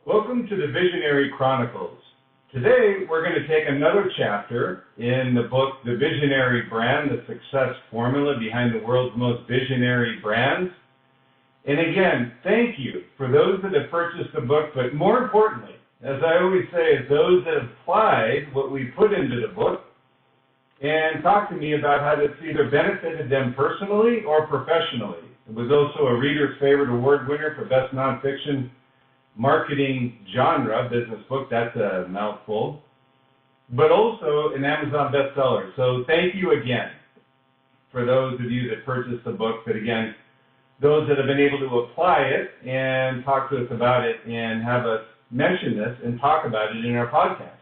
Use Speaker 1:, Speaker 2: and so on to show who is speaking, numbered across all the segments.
Speaker 1: Welcome to the Visionary Chronicles. Today, we're going to take another chapter in the book, The Visionary Brand, the Success Formula Behind the World's Most Visionary Brands. And again, thank you for those that have purchased the book, but more importantly, as I always say, is those that have applied what we put into the book and talked to me about how it's either benefited them personally or professionally. It was also a Reader's Favorite Award winner for Best Nonfiction Marketing Genre business book. That's a mouthful. But also an Amazon bestseller. So thank you again for those of you that purchased the book, but again, those that have been able to apply it and talk to us about it and have us mention this and talk about it in our podcast.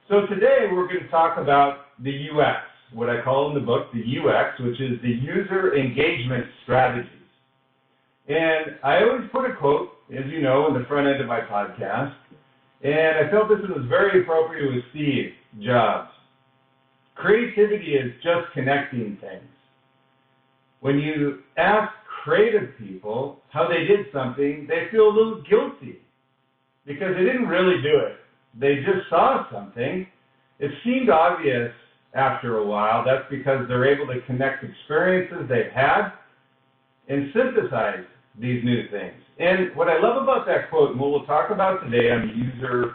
Speaker 1: So today we're going to talk about the UX, what I call in the book the UX, which is the user engagement strategies. And I always put a quote, as you know, in the front end of my podcast, and I felt this was very appropriate with Steve Jobs. Creativity is just connecting things. When you ask creative people how they did something, they feel a little guilty because they didn't really do it. They just saw something. It seemed obvious after a while. That's because they're able to connect experiences they've had and synthesize these new things. And what I love about that quote, and what we'll talk about today on the user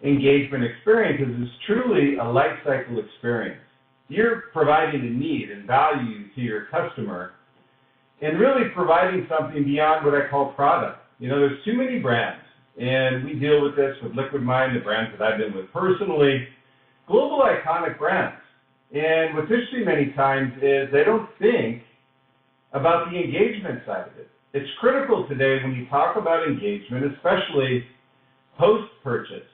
Speaker 1: engagement experience, is it's truly a life cycle experience. You're providing a need and value to your customer and really providing something beyond what I call product. You know, there's too many brands, and we deal with this with Liquid Mind, the brands that I've been with personally, global iconic brands. And what's interesting many times is they don't think about the engagement side of it. It's critical today when you talk about engagement, especially post-purchase.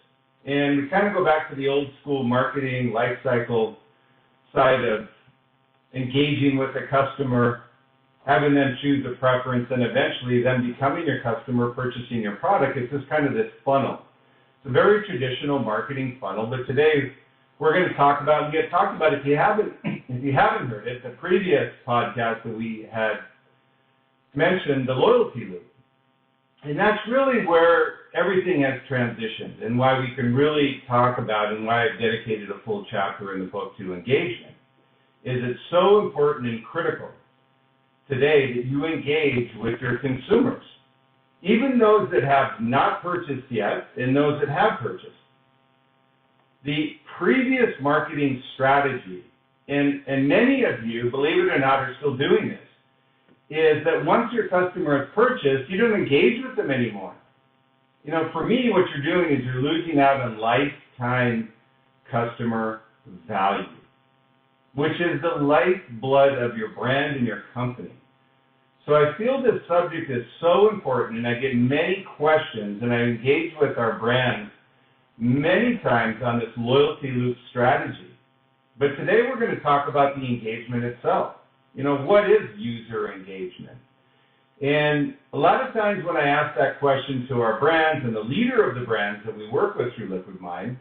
Speaker 1: And we kind of go back to the old school marketing life cycle side of engaging with the customer, having them choose a preference, and eventually them becoming your customer, purchasing your product. It's just kind of this funnel. It's a very traditional marketing funnel, but today we're going to talk about, and we had talked about, if you haven't heard it, the previous podcast that we had mentioned, the loyalty loop. And that's really where everything has transitioned and why we can really talk about, and why I've dedicated a full chapter in the book to engagement, is it's so important and critical today that you engage with your consumers, even those that have not purchased yet and those that have purchased. The previous marketing strategy, and many of you, believe it or not, are still doing this, is that once your customer has purchased, you don't engage with them anymore. You know, for me, what you're doing is you're losing out on lifetime customer value, which is the lifeblood of your brand and your company. So I feel this subject is so important, and I get many questions, and I engage with our brands many times on this loyalty loop strategy. But today we're going to talk about the engagement itself. You know, what is user engagement? And a lot of times when I ask that question to our brands and the leader of the brands that we work with through Liquid Mind,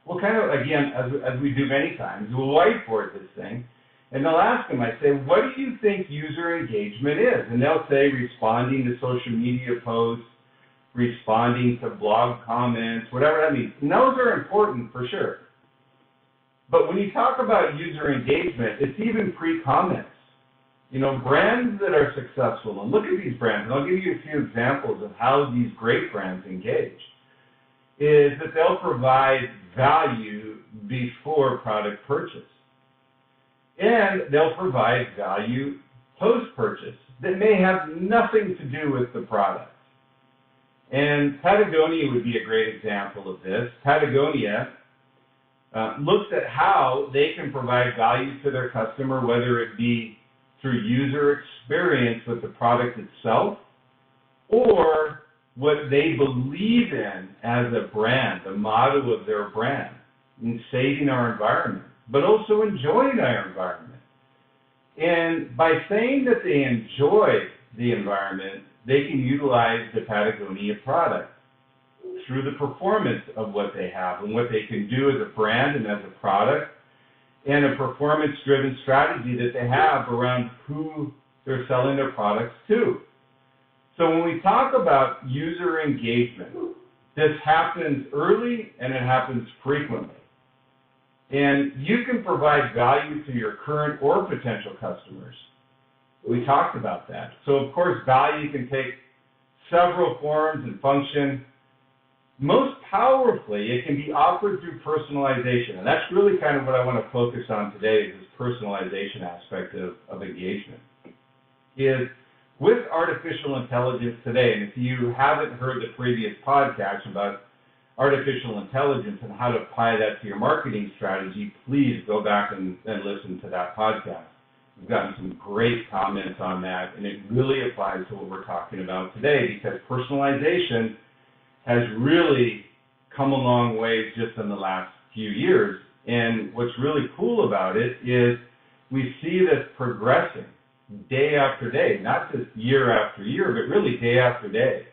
Speaker 1: we'll kind of, again, as we do many times, we'll whiteboard this thing, and they'll ask them, I say, what do you think user engagement is? And they'll say responding to social media posts, responding to blog comments, whatever that means. And those are important for sure. But when you talk about user engagement, it's even pre-comments. You know, brands that are successful, and look at these brands, and I'll give you a few examples of how these great brands engage, is that they'll provide value before product purchase. And they'll provide value post-purchase that may have nothing to do with the product. And Patagonia would be a great example of this. Patagonia looks at how they can provide value to their customer, whether it be through user experience with the product itself or what they believe in as a brand, the motto of their brand, in saving our environment, but also enjoying our environment. And by saying that they enjoy the environment, they can utilize the Patagonia product through the performance of what they have and what they can do as a brand and as a product, and a performance-driven strategy that they have around who they're selling their products to. So when we talk about user engagement, This happens early and it happens frequently. And you can provide value to your current or potential customers. We talked about that. So of course, value can take several forms and function. Most powerfully, it can be offered through personalization. And that's really kind of what I want to focus on today, is this personalization aspect of engagement. Is with artificial intelligence today, and if you haven't heard the previous podcast about artificial intelligence and how to apply that to your marketing strategy, please go back and listen to that podcast. We've gotten some great comments on that, and it really applies to what we're talking about today, because personalization has really come a long way just in the last few years. And what's really cool about it is we see this progressing day after day, not just year after year, but really day after day.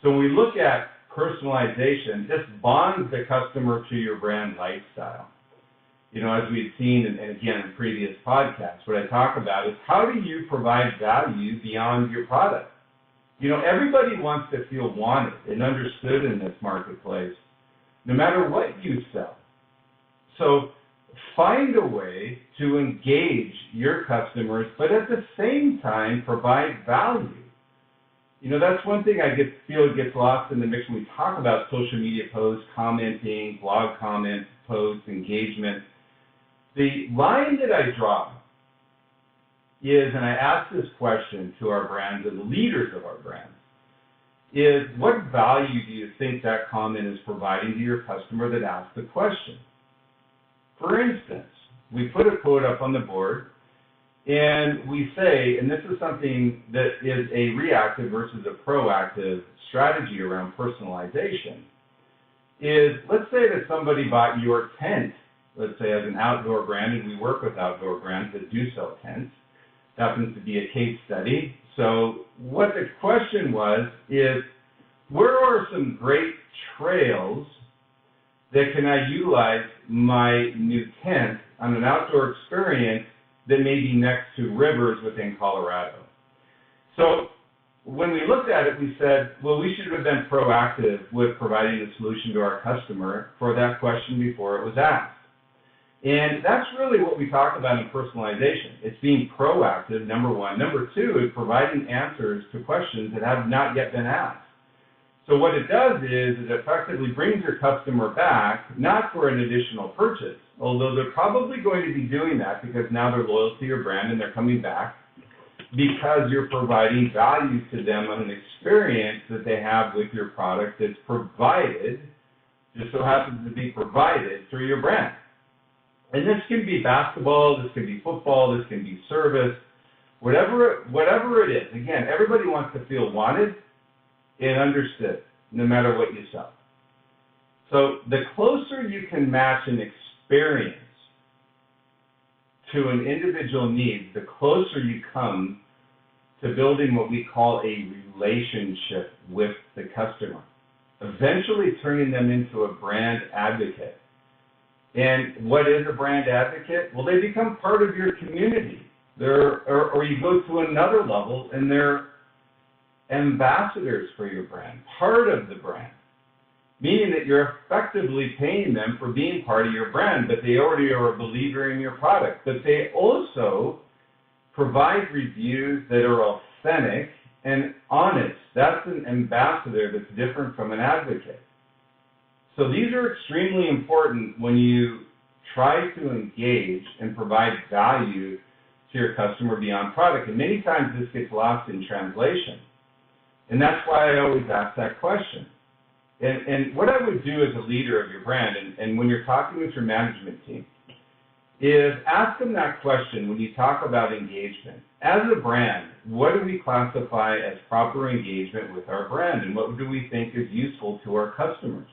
Speaker 1: So when we look at personalization, this bonds the customer to your brand lifestyle. You know, as we've seen, and again in previous podcasts, what I talk about is how do you provide value beyond your product? You know, everybody wants to feel wanted and understood in this marketplace, no matter what you sell. So find a way to engage your customers, but at the same time provide value. You know, that's one thing I feel gets lost in the mix when we talk about social media posts, commenting, blog comments, posts, engagement. The line that I draw is, and I ask this question to our brands and the leaders of our brands, is what value do you think that comment is providing to your customer that asked the question? For instance, we put a quote up on the board, and we say, and this is something that is a reactive versus a proactive strategy around personalization, is let's say that somebody bought your tent, let's say as an outdoor brand, and we work with outdoor brands that do sell tents. It happens to be a case study. So what the question was is, where are some great trails that can I utilize my new tent on an outdoor experience that may be next to rivers within Colorado? So when we looked at it, we said, well, we should have been proactive with providing a solution to our customer for that question before it was asked. And that's really what we talk about in personalization. It's being proactive, number one. Number two is providing answers to questions that have not yet been asked. So what it does is it effectively brings your customer back, not for an additional purchase, although they're probably going to be doing that because now they're loyal to your brand and they're coming back because you're providing value to them on an experience that they have with your product that's provided, just so happens to be provided through your brand. And this can be basketball, this can be football, this can be service, whatever it is. Again, everybody wants to feel wanted and understood, no matter what you sell. So the closer you can match an experience to an individual need, the closer you come to building what we call a relationship with the customer, eventually turning them into a brand advocate. And what is a brand advocate? Well, they become part of your community. Or you go to another level and they're ambassadors for your brand, part of the brand, meaning that you're effectively paying them for being part of your brand, but they already are a believer in your product. But they also provide reviews that are authentic and honest. That's an ambassador that's different from an advocate. So these are extremely important when you try to engage and provide value to your customer beyond product. And many times this gets lost in translation. And that's why I always ask that question. And what I would do as a leader of your brand, and when you're talking with your management team, is ask them that question when you talk about engagement. As a brand, what do we classify as proper engagement with our brand, and what do we think is useful to our customers?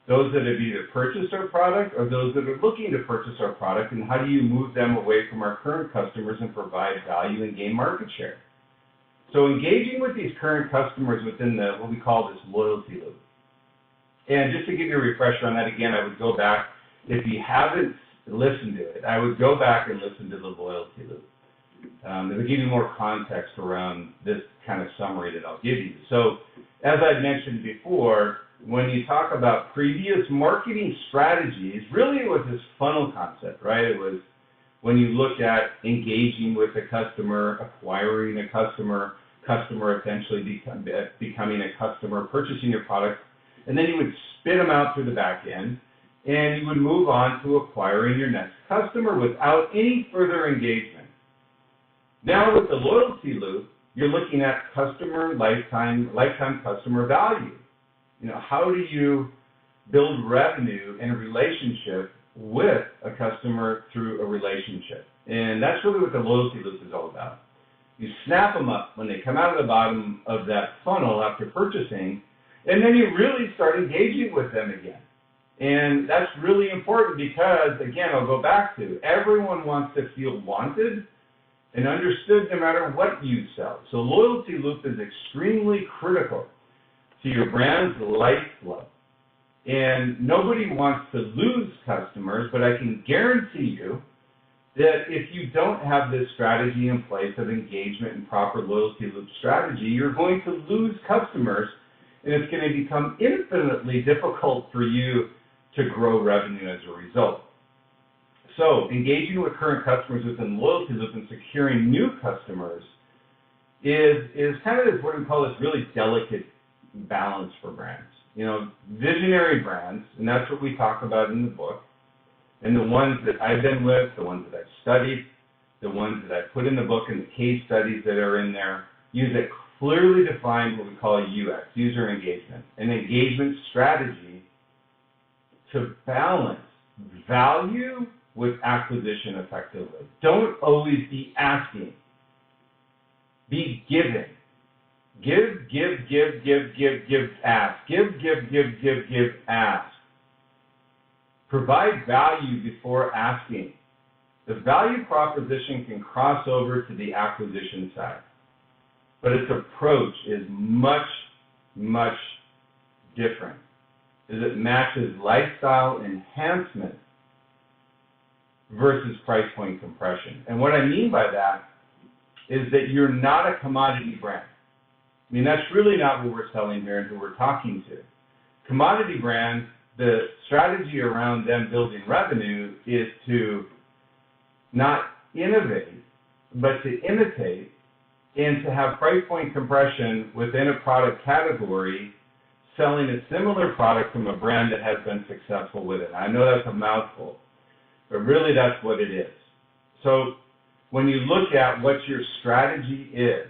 Speaker 1: Those that have either purchased our product or those that are looking to purchase our product, and how do you move them away from our current customers and provide value and gain market share? So engaging with these current customers within what we call this loyalty loop. And just to give you a refresher on that again, I would go back, if you haven't listened to it, I would go back and listen to the loyalty loop. It will give you more context around this kind of summary that I'll give you. So as I mentioned before, when you talk about previous marketing strategies, really it was this funnel concept, right? It was when you look at engaging with a customer, acquiring a customer, customer essentially becoming a customer, purchasing your product, and then you would spit them out through the back end, and you would move on to acquiring your next customer without any further engagement. Now with the loyalty loop, you're looking at customer lifetime customer value. How do you build revenue in a relationship with a customer through a relationship? And that's really what the loyalty loop is all about. You snap them up when they come out of the bottom of that funnel after purchasing, and then you really start engaging with them again. And that's really important because, again, I'll go back to, everyone wants to feel wanted and understood no matter what you sell. So loyalty loop is extremely critical to your brand's lifeblood. And nobody wants to lose customers, but I can guarantee you that if you don't have this strategy in place of engagement and proper loyalty loop strategy, you're going to lose customers, and it's going to become infinitely difficult for you to grow revenue as a result. So engaging with current customers within the loyalty loop and securing new customers is kind of what we call this really delicate balance for brands. Visionary brands, and that's what we talk about in the book, and the ones that I've been with, the ones that I've studied, the ones that I've put in the book and the case studies that are in there, use a clearly defined what we call UX, user engagement, an engagement strategy to balance value with acquisition effectively. Don't always be asking. Be giving. Give, ask. Give, ask. Provide value before asking. The value proposition can cross over to the acquisition side, but its approach is much, much different, as it matches lifestyle enhancement versus price point compression. And what I mean by that is that you're not a commodity brand. I mean, that's really not what we're selling here and who we're talking to. Commodity brands, the strategy around them building revenue is to not innovate, but to imitate and to have price point compression within a product category, selling a similar product from a brand that has been successful with it. I know that's a mouthful, but really that's what it is. So when you look at what your strategy is,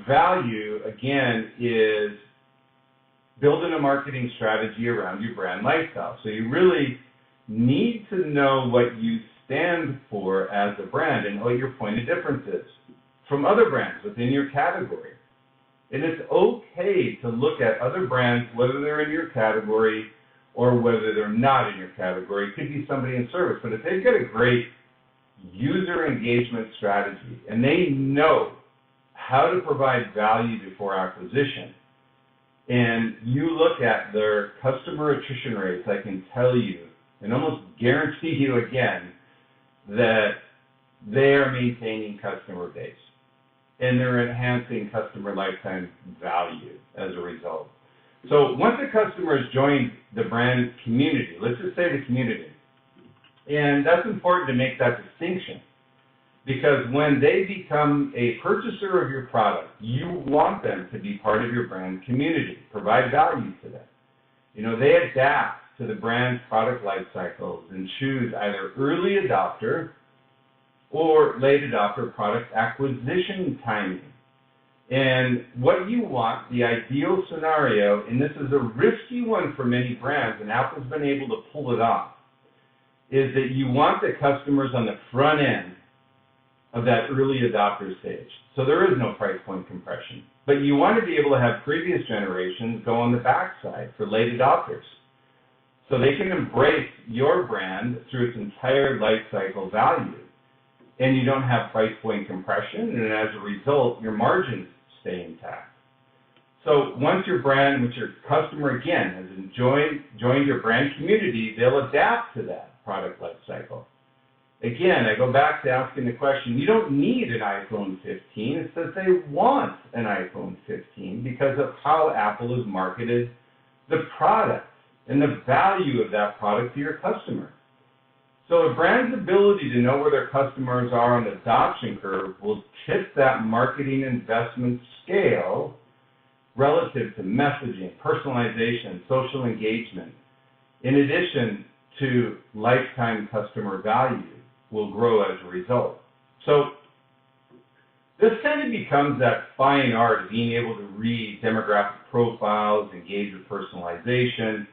Speaker 1: value, again, is building a marketing strategy around your brand lifestyle. So you really need to know what you stand for as a brand and what your point of difference is from other brands within your category. And it's okay to look at other brands, whether they're in your category or whether they're not in your category. It could be somebody in service, but if they've got a great user engagement strategy and they know how to provide value before acquisition, and you look at their customer attrition rates, I can tell you and almost guarantee you again that they are maintaining customer base and they're enhancing customer lifetime value as a result. So once a customer has joined the brand community, let's just say the community, and that's important to make that distinction, because when they become a purchaser of your product, you want them to be part of your brand community, provide value to them. They adapt to the brand's product life cycles and choose either early adopter or late adopter product acquisition timing. And what you want, the ideal scenario, and this is a risky one for many brands, and Apple's been able to pull it off, is that you want the customers on the front end of that early adopter stage. So there is no price point compression. But you want to be able to have previous generations go on the backside for late adopters, so they can embrace your brand through its entire life cycle value. And you don't have price point compression, and as a result, your margins stay intact. So once your brand, which your customer, again, has joined your brand community, they'll adapt to that product life cycle. Again, I go back to asking the question, you don't need an iPhone 15. It's that they want an iPhone 15 because of how Apple has marketed the product and the value of that product to your customer. So a brand's ability to know where their customers are on the adoption curve will tip that marketing investment scale relative to messaging, personalization, social engagement, in addition to lifetime customer value will grow as a result. So this kind of becomes that fine art of being able to read demographic profiles, engage with personalization,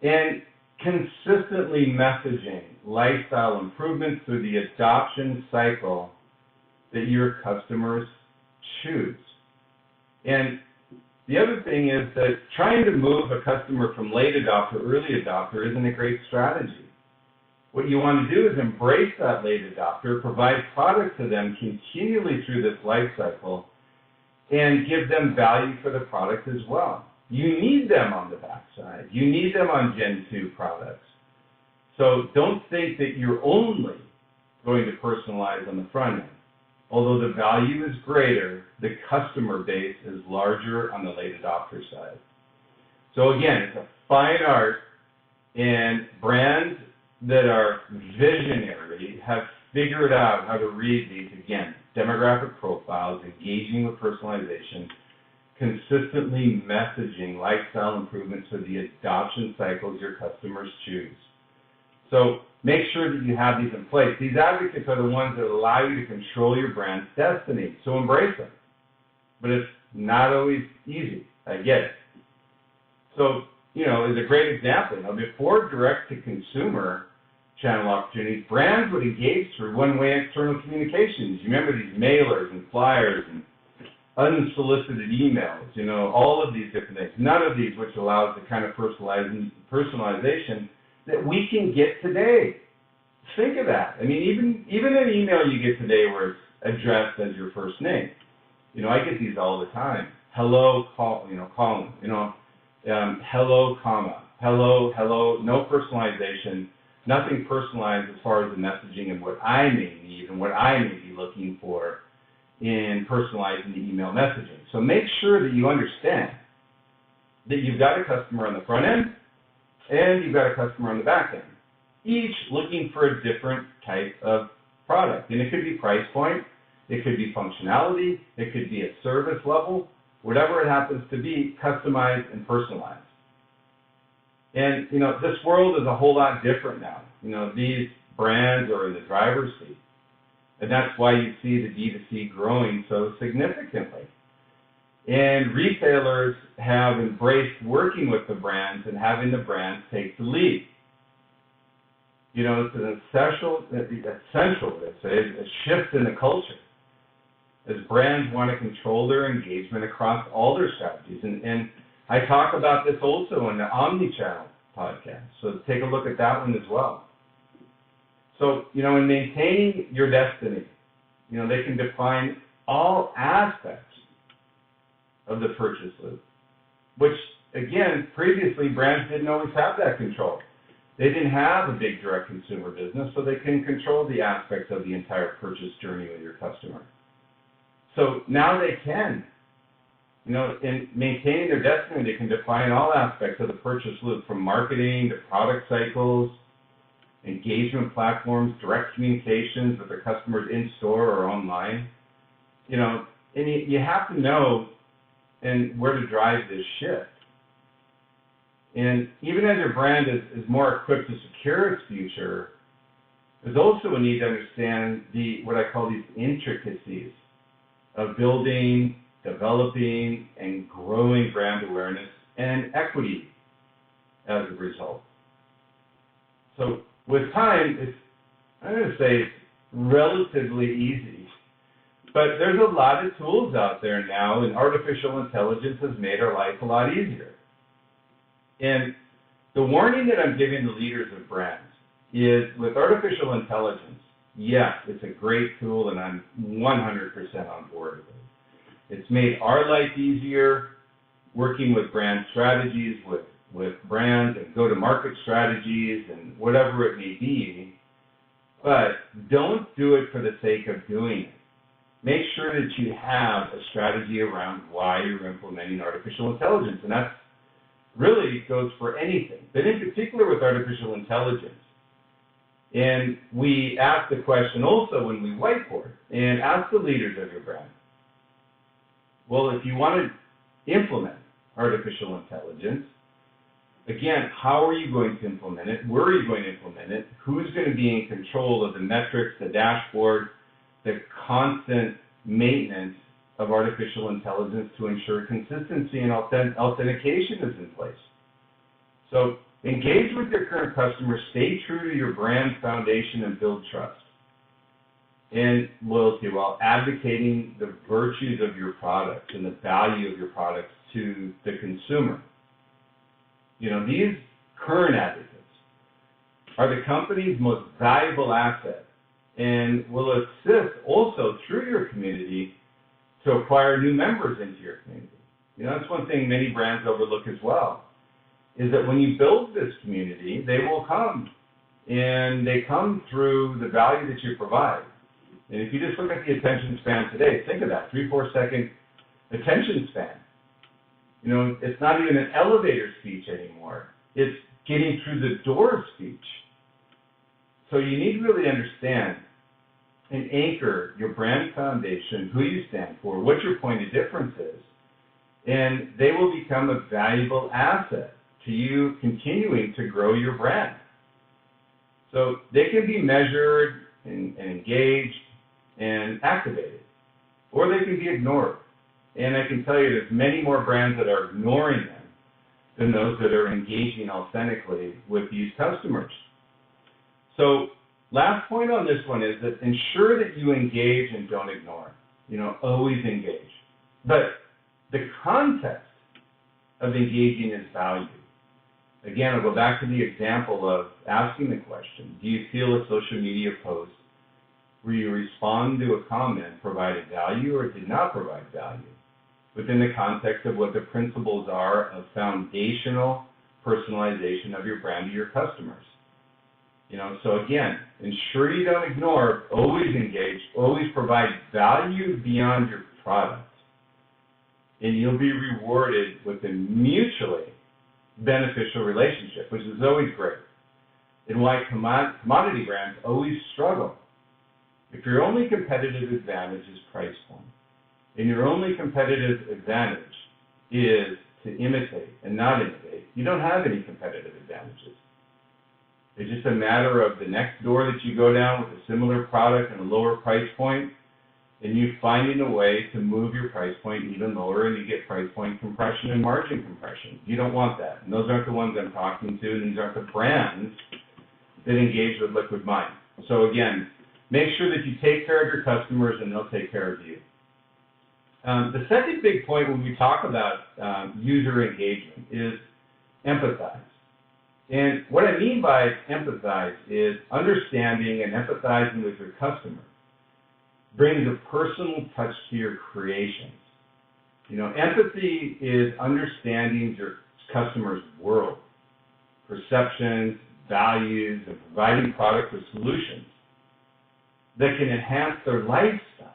Speaker 1: and consistently messaging lifestyle improvements through the adoption cycle that your customers choose. And the other thing is that trying to move a customer from late adopter to early adopter isn't a great strategy. What you want to do is embrace that late adopter, provide product to them continually through this life cycle, and give them value for the product as well. You need them on the backside. You need them on Gen 2 products. So don't think that you're only going to personalize on the front end. Although the value is greater, the customer base is larger on the late adopter side. So again, it's a fine art, and brands that are visionary have figured out how to read these, again, demographic profiles, engaging with personalization, consistently messaging lifestyle improvements for the adoption cycles your customers choose. So make sure that you have these in place. These advocates are the ones that allow you to control your brand's destiny, so embrace them. But it's not always easy. I get it. So, as a great example, before direct-to-consumer channel opportunities, brands would engage through one-way external communications. You remember these mailers and flyers and unsolicited emails, all of these different things. None of these which allows the kind of personalization that we can get today. Think of that. I mean, even an email you get today where it's addressed as your first name. I get these all the time. Hello, Colin. Hello, comma. Hello. No personalization. Nothing personalized as far as the messaging and what I may need and what I may be looking for in personalizing the email messaging. So make sure that you understand that you've got a customer on the front end and you've got a customer on the back end, each looking for a different type of product. And it could be price point, it could be functionality, it could be a service level, whatever it happens to be, customized and personalized. And, this world is a whole lot different now. These brands are in the driver's seat. And that's why you see the D2C growing so significantly. And retailers have embraced working with the brands and having the brands take the lead. It's an essential, let's say, a shift in the culture as brands want to control their engagement across all their strategies. And I talk about this also in the Omnichannel podcast, so take a look at that one as well. So, in maintaining your destiny, they can define all aspects of the purchase loop, which, again, previously brands didn't always have that control. They didn't have a big direct consumer business, so they can control the aspects of the entire purchase journey with your customer. So now they can. In maintaining their destiny, they can define all aspects of the purchase loop, from marketing to product cycles, engagement platforms, direct communications with their customers in store or online. And you have to know and where to drive this shift. And even as your brand is more equipped to secure its future, there's also a need to understand what I call these intricacies of building, developing, and growing brand awareness and equity as a result. So with time, I'm going to say it's relatively easy. But there's a lot of tools out there now, and artificial intelligence has made our life a lot easier. And the warning that I'm giving the leaders of brands is, with artificial intelligence, yes, it's a great tool, and I'm 100% on board with it. It's made our life easier working with brand strategies, with brands and go-to-market strategies and whatever it may be, but don't do it for the sake of doing it. Make sure that you have a strategy around why you're implementing artificial intelligence, and that's really goes for anything, but in particular with artificial intelligence. And we ask the question also when we whiteboard and ask the leaders of your brand, well, if you want to implement artificial intelligence, again, how are you going to implement it? Where are you going to implement it? Who's going to be in control of the metrics, the dashboard, the constant maintenance of artificial intelligence to ensure consistency and authentication is in place? So engage with your current customers, stay true to your brand foundation, and build trust and loyalty while advocating the virtues of your products and the value of your products to the consumer. You know, these current advocates are the company's most valuable asset and will assist also through your community to acquire new members into your community. You know, that's one thing many brands overlook as well, is that when you build this community, they will come, and they come through the value that you provide. And if you just look at the attention span today, think of that, 3-4 second attention span. You know, it's not even an elevator speech anymore. It's getting through the door speech. So you need to really understand and anchor your brand foundation, who you stand for, what your point of difference is, and they will become a valuable asset to you continuing to grow your brand. So they can be measured and engaged and activated, or they can be ignored. And I can tell you there's many more brands that are ignoring them than those that are engaging authentically with these customers. So last point on this one is that ensure that you engage and don't ignore. You know, always engage. But the context of engaging is value. Again, I'll go back to the example of asking the question, do you feel a social media post where you respond to a comment provided value or did not provide value, within the context of what the principles are of foundational personalization of your brand to your customers? You know, so again, ensure you don't ignore, always engage, always provide value beyond your product, and you'll be rewarded with a mutually beneficial relationship, which is always great, and why commodity brands always struggle. If your only competitive advantage is price point, and your only competitive advantage is to imitate and not innovate, you don't have any competitive advantages. It's just a matter of the next door that you go down with a similar product and a lower price point, and you finding a way to move your price point even lower, and you get price point compression and margin compression. You don't want that. And those aren't the ones I'm talking to, and these aren't the brands that engage with Liquid Mind. So again, make sure that you take care of your customers and they'll take care of you. The second big point when we talk about user engagement is empathize. And what I mean by empathize is understanding and empathizing with your customer brings a personal touch to your creations. You know, empathy is understanding your customer's world, perceptions, values, and providing products or solutions that can enhance their lifestyle,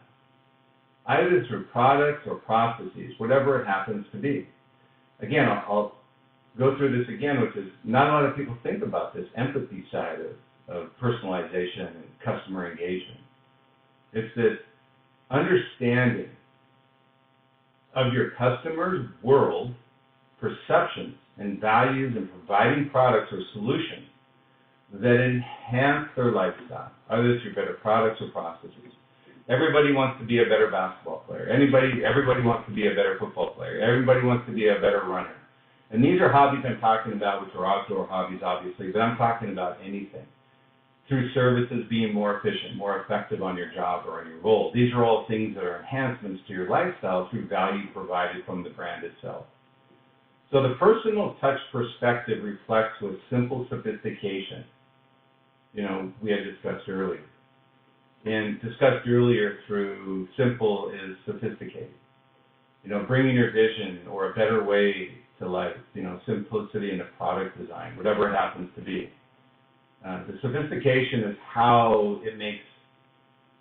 Speaker 1: either through products or processes, whatever it happens to be. Again, I'll go through this again, which is not a lot of people think about this empathy side of personalization and customer engagement. It's this understanding of your customer's world, perceptions, and values, and providing products or solutions that enhance their lifestyle, either through better products or processes. Everybody wants to be a better basketball player. Everybody wants to be a better football player. Everybody wants to be a better runner. And these are hobbies I'm talking about, which are outdoor hobbies, obviously, but I'm talking about anything. Through services being more efficient, more effective on your job or on your role. These are all things that are enhancements to your lifestyle through value provided from the brand itself. So the personal touch perspective reflects with simple sophistication, you know, we had discussed earlier. And discussed earlier through simple is sophisticated. You know, bringing your vision or a better way to life, you know, simplicity in the product design, whatever it happens to be. The sophistication is how it makes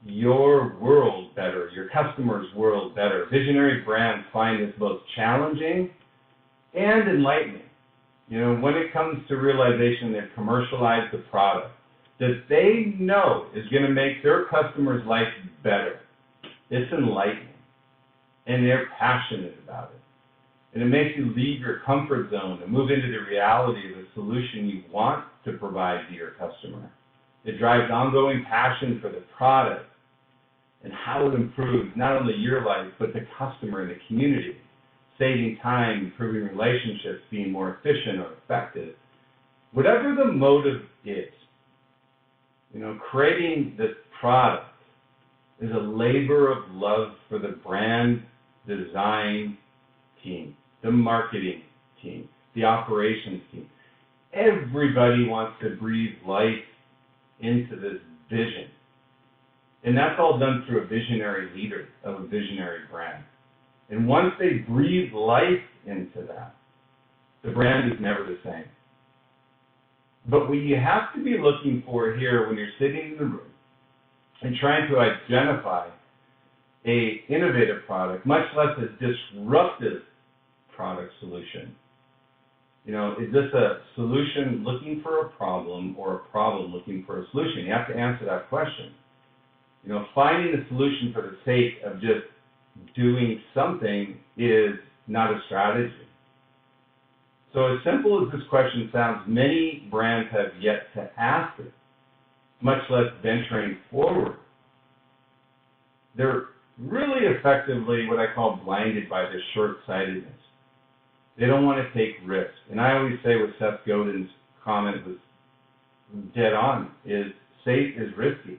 Speaker 1: your world better, your customer's world better. Visionary brands find this both challenging and enlightening. when it comes to realization, they've commercialized the product that they know is going to make their customers' life better. It's enlightening, and they're passionate about it. And it makes you leave your comfort zone and move into the reality of the solution you want to provide to your customer. It drives ongoing passion for the product and how it improves not only your life, but the customer and the community, saving time, improving relationships, being more efficient or effective. Whatever the motive is, creating this product is a labor of love for the brand design team, the marketing team, the operations team. Everybody wants to breathe life into this vision. And that's all done through a visionary leader of a visionary brand. And once they breathe life into that, the brand is never the same. But what you have to be looking for here when you're sitting in the room and trying to identify an innovative product, much less a disruptive product solution. Is this a solution looking for a problem or a problem looking for a solution? You have to answer that question. Finding a solution for the sake of just doing something is not a strategy. So as simple as this question sounds, many brands have yet to ask it, much less venturing forward. They're really effectively what I call blinded by this short-sightedness. They don't want to take risks. And I always say what Seth Godin's comment was dead on, is safe is risky.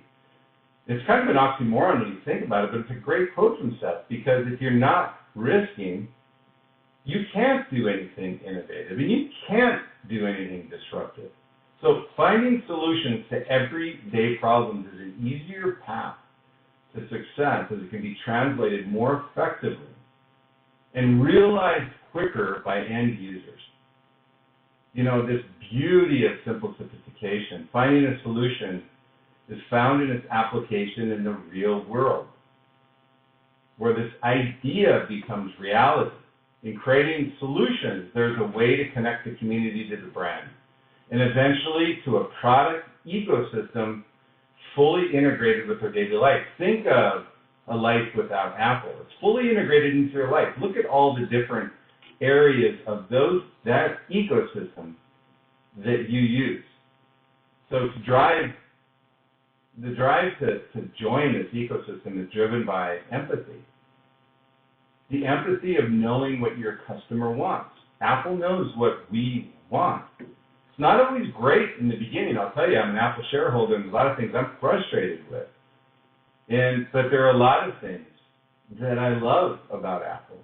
Speaker 1: It's kind of an oxymoron when you think about it, but it's a great quote from Seth, because if you're not risking, you can't do anything innovative, and you can't do anything disruptive. So finding solutions to everyday problems is an easier path to success, as it can be translated more effectively and realized quicker by end users. This beauty of simple sophistication, finding a solution is found in its application in the real world, where this idea becomes reality. In creating solutions, there's a way to connect the community to the brand, and eventually to a product ecosystem fully integrated with their daily life. Think of a life without Apple. It's fully integrated into your life. Look at all the different areas of that ecosystem that you use. So the drive to join this ecosystem is driven by empathy. The empathy of knowing what your customer wants. Apple knows what we want. It's not always great in the beginning. I'll tell you, I'm an Apple shareholder, and a lot of things I'm frustrated with. But there are a lot of things that I love about Apple.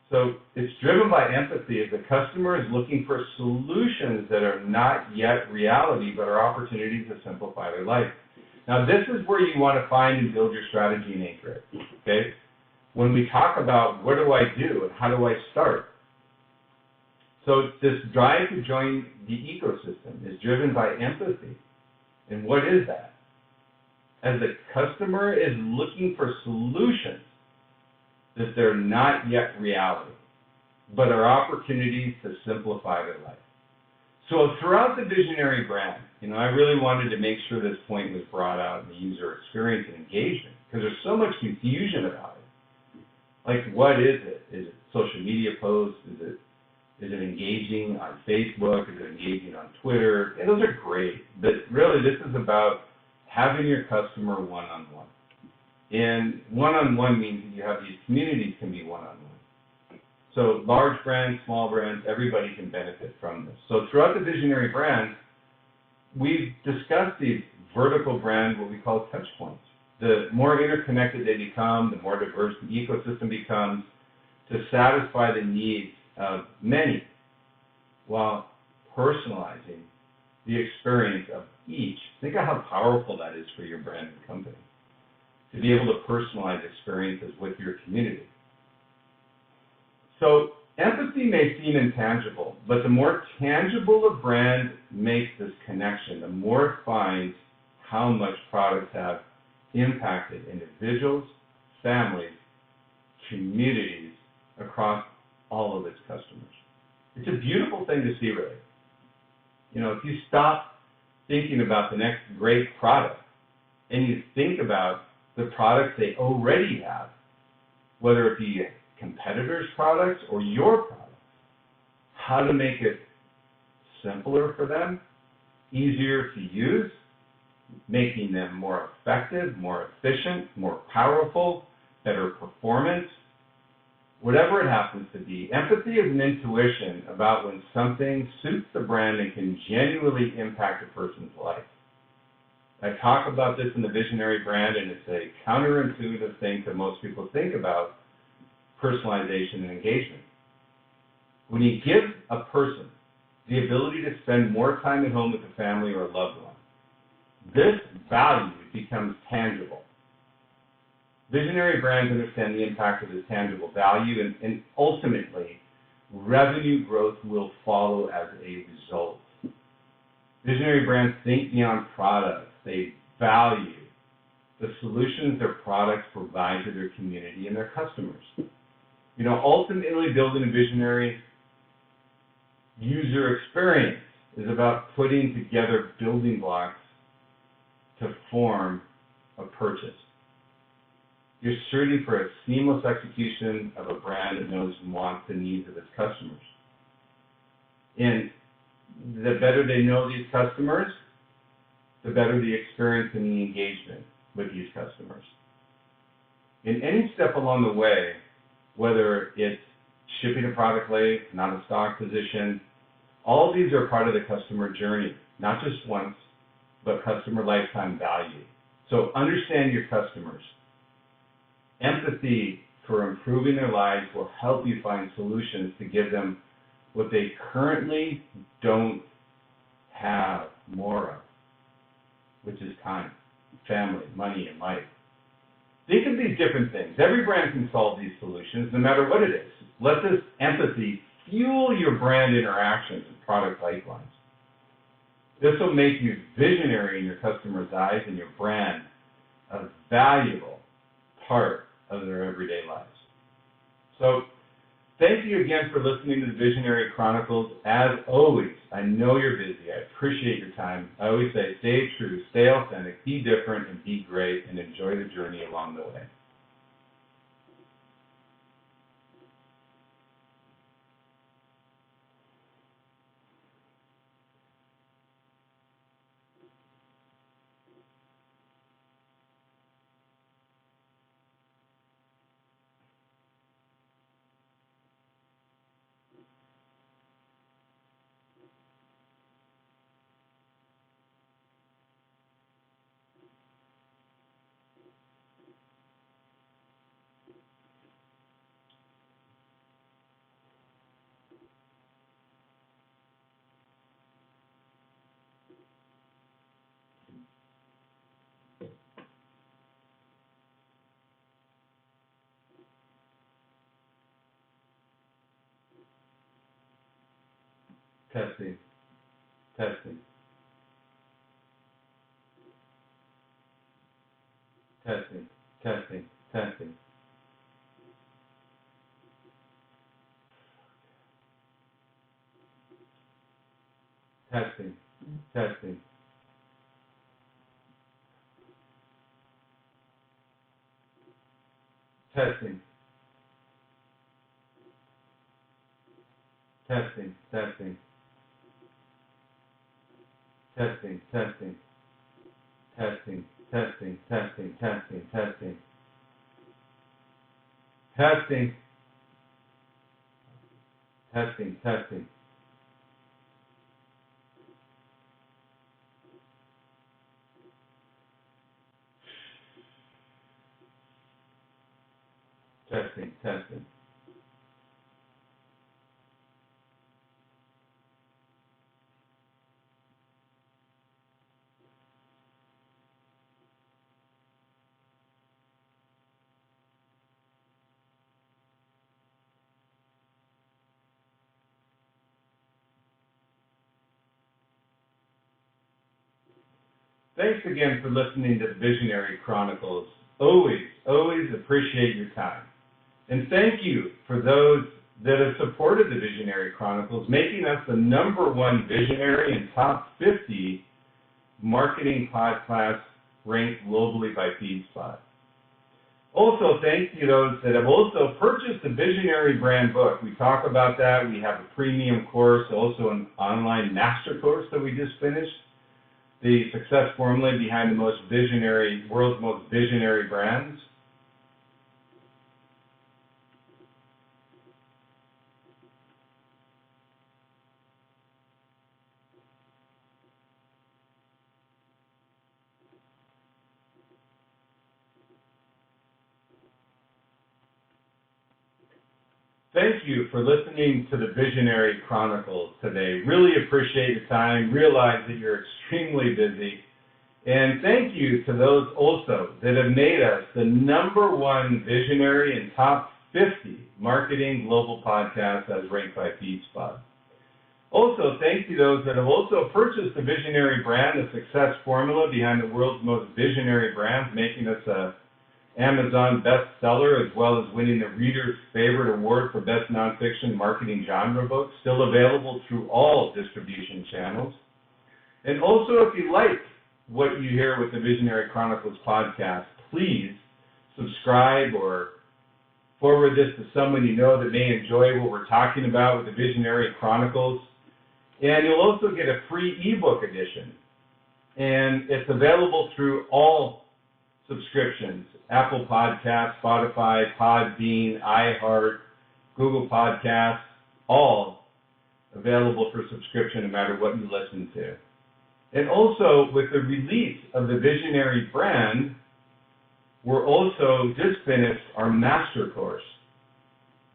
Speaker 1: So it's driven by empathy, as the customer is looking for solutions that are not yet reality, but are opportunities to simplify their life. Now, this is where you want to find and build your strategy and anchor it, okay? When we talk about what do I do and how do I start, so this drive to join the ecosystem is driven by empathy. And what is that? As the customer is looking for solutions that they're not yet reality, but are opportunities to simplify their life. So throughout the visionary brand, I really wanted to make sure this point was brought out in the user experience and engagement, because there's so much confusion about it. Like, what is it? Is it social media posts? Is it engaging on Facebook? Is it engaging on Twitter? And those are great, but really this is about having your customer one-on-one. And one-on-one means that you have these communities can be one-on-one. So large brands, small brands, everybody can benefit from this. So throughout the visionary brand, we've discussed these vertical brand, what we call touch points. The more interconnected they become, the more diverse the ecosystem becomes, to satisfy the needs of many, while personalizing the experience of each. Think of how powerful that is for your brand and company, to be able to personalize experiences with your community. So empathy may seem intangible, but the more tangible a brand makes this connection, the more it finds how much products have impacted individuals, families, communities across all of its customers. It's a beautiful thing to see, really. You know, if you stop thinking about the next great product and you think about the products they already have, whether it be competitors' products or your products, how to make it simpler for them, easier to use, making them more effective, more efficient, more powerful, better performance, whatever it happens to be. Empathy is an intuition about when something suits the brand and can genuinely impact a person's life. I talk about this in the Visionary Brand, and it's a counterintuitive thing that most people think about personalization and engagement. When you give a person the ability to spend more time at home with a family or a loved one, this value becomes tangible. Visionary brands understand the impact of this tangible value, and ultimately, revenue growth will follow as a result. Visionary brands think beyond products. They value the solutions their products provide to their community and their customers. You know, ultimately, building a visionary user experience is about putting together building blocks to form a purchase. You're searching for a seamless execution of a brand that knows and wants the needs of its customers. And the better they know these customers, the better the experience and the engagement with these customers. In any step along the way, whether it's shipping a product late, not a stock position, all of these are part of the customer journey, not just once, but customer lifetime value. So understand your customers. Empathy for improving their lives will help you find solutions to give them what they currently don't have more of, which is time, family, money, and life. Think of these different things. Every brand can solve these solutions, no matter what it is. Let this empathy fuel your brand interactions and product pipelines. This will make you visionary in your customers' eyes and your brand a valuable part of their everyday lives. So, thank you again for listening to the Visionary Chronicles. As always, I know you're busy. I appreciate your time. I always say, stay true, stay authentic, be different, and be great, and enjoy the journey along the way. Testing, testing, testing, testing, testing. Testing, testing. Testing, testing, testing. Testing, testing, testing, testing, testing, testing, testing, testing, testing, testing. Testing, testing. Thanks again for listening to the Visionary Chronicles. Always, always appreciate your time. And thank you for those that have supported the Visionary Chronicles, making us the #1 visionary and top 50 marketing podcast ranked globally by FeedSpot. Also, thank you to those that have also purchased the Visionary Brand book. We talk about that. We have a premium course, also an online master course that we just finished, the success formula behind the world's most visionary brands. Thank you for listening to the Visionary Chronicles today. Really appreciate your time. Realize that you're extremely busy. And thank you to those also that have made us the #1 visionary and top 50 marketing global podcast as ranked by FeedSpot. Also, thank you to those that have also purchased the Visionary Brand, the success formula behind the world's most visionary brands, making us a Amazon bestseller, as well as winning the Reader's Favorite Award for Best Nonfiction Marketing Genre Book, still available through all distribution channels. And also, if you like what you hear with the Visionary Chronicles podcast, please subscribe or forward this to someone you know that may enjoy what we're talking about with the Visionary Chronicles. And you'll also get a free ebook edition. And it's available through all subscriptions: Apple Podcasts, Spotify, Podbean, iHeart, Google Podcasts, all available for subscription no matter what you listen to. And also, with the release of the Visionary Brand, we're also just finished our master course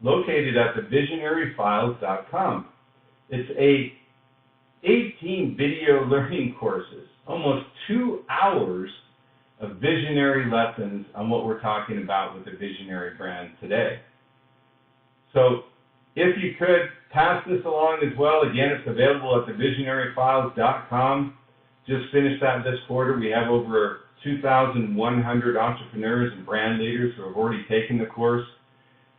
Speaker 1: located at thevisionaryfiles.com. It's 18 video learning courses, almost 2 hours of visionary lessons on what we're talking about with the Visionary Brand today. So if you could pass this along as well, again, it's available at thevisionaryfiles.com. Just finished that this quarter. We have over 2,100 entrepreneurs and brand leaders who have already taken the course.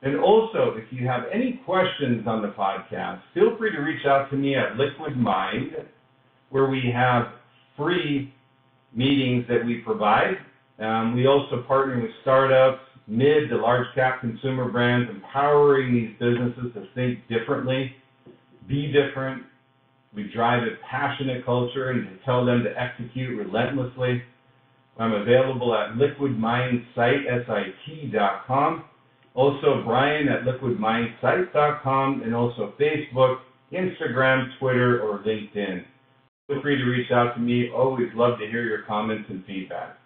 Speaker 1: And also, if you have any questions on the podcast, feel free to reach out to me at Liquid Mind, where we have free meetings that we provide. We also partner with startups, mid to large cap consumer brands, empowering these businesses to think differently, be different. We drive a passionate culture and tell them to execute relentlessly. I'm available at liquidmindsite.com. Also, Bryan at liquidmindsite.com, and also Facebook, Instagram, Twitter, or LinkedIn. Feel free to reach out to me. Always love to hear your comments and feedback.